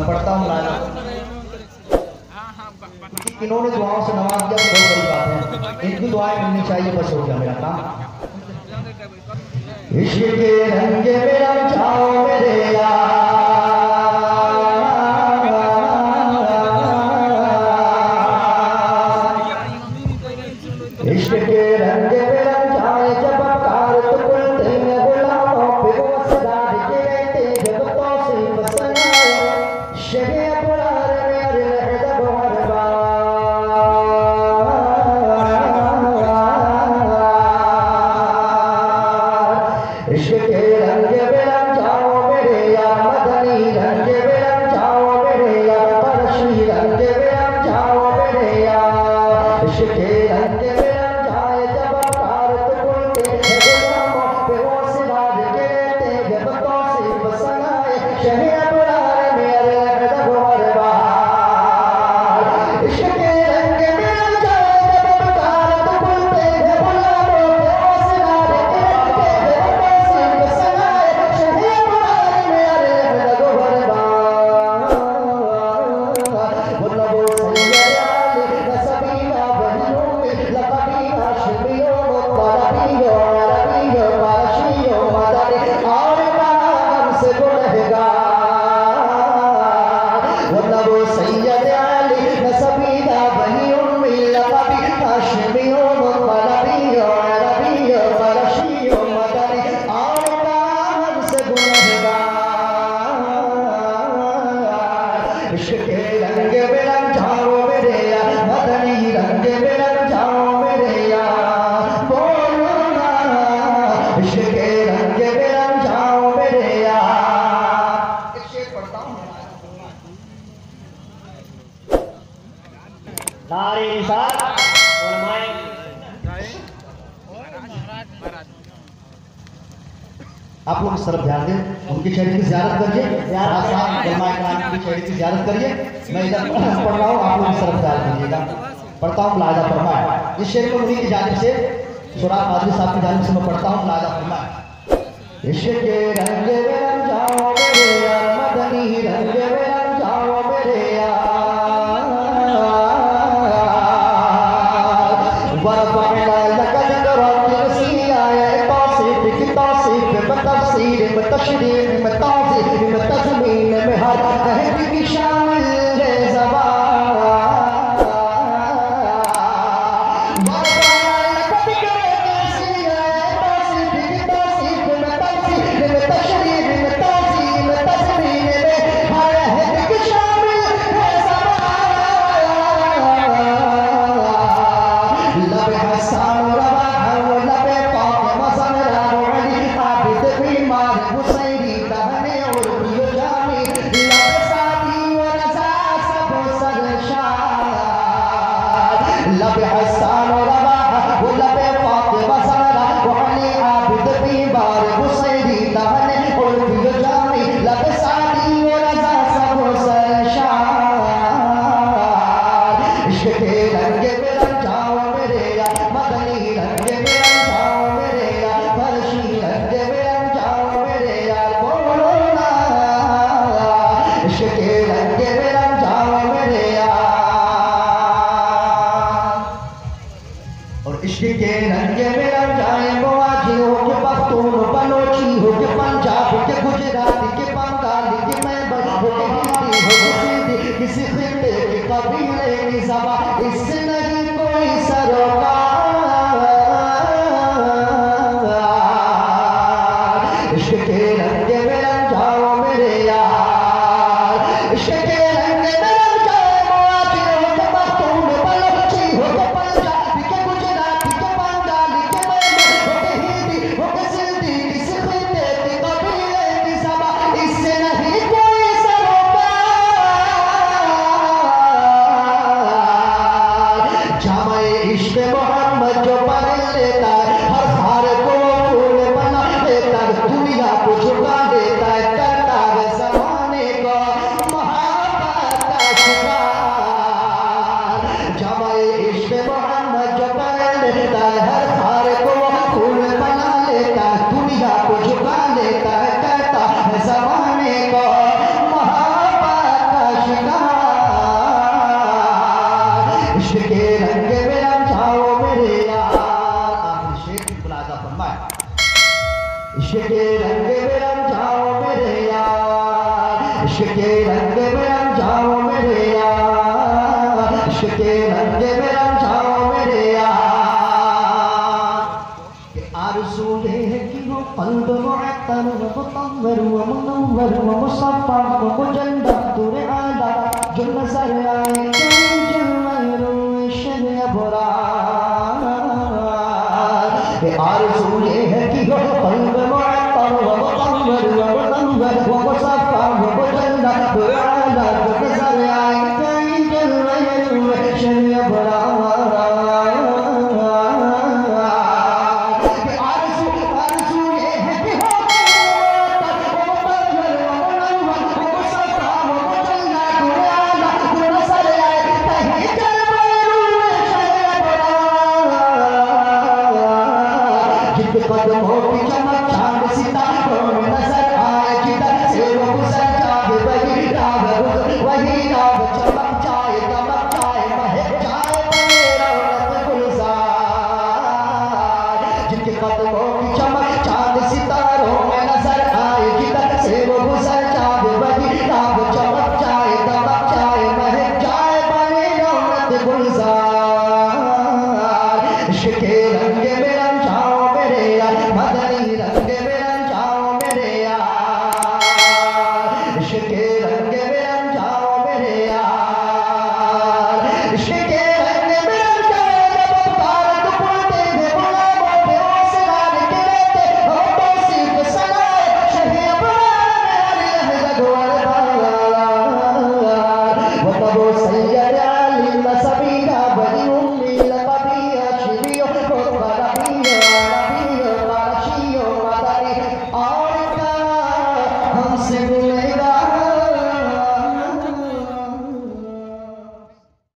मैं पढ़ता हूँ मुलायना। इन्होंने दुआओं से नवाज दिया तो बहुत बड़ी बात है, इनकी दुआएं मिलनी चाहिए, बस हो गया मेरा काम। इश्क के रंगे में रंगाओ मेरे यार, इश्क के रंगे में रंगाए जब कार तो कुलते हैं गुलामों पे वो सदार के रहते जब तो से बसनाए शगे पुरार मेरे लहदा बहर बार। इश्क के रंगे में रंगाओ मेरे यार, मदनी रंगे में रंगाओ मेरे यार, परशी रंगे में रंगाओ मेरे यार। इश्क के रंगे में आप लोग इस तरफ ध्यान दें, उनकी शरीर की ज़ियारत करिए, की शरीर की ज़ियारत करिए। मैं इधर पढ़ रहा हूँ, आप लोग इस तरफ ध्यान करिएगा। पढ़ता हूँ मुलाहिज़ा फरमाए। इस शेर को उन्हीं की जानिब से, सुराग कादरी साहब की जानिब से मैं पढ़ता हूँ, मुलाहिज़ा फरमाए। इश्क के रंगे में रंगाओ मेरे यार, मदनी रंगे में रंगाओ मेरे यार, तशरीफ में ताज़ीम में तज़मीन में हर अहद की शामिल है ज़बान। इश्क के रंग में रंग जाओ मेरे यार, इश्क के रंग में रंग जाओ मेरे यार, इश्क के रंग में रंग जाओ मेरे यार। आरज़ू ये है कि वो क़ल्ब मुअत्तर व मुतव्वर व मुनव्वर व मुसफ़्फ़ा व मुजल्लद तुर आला जो नज़र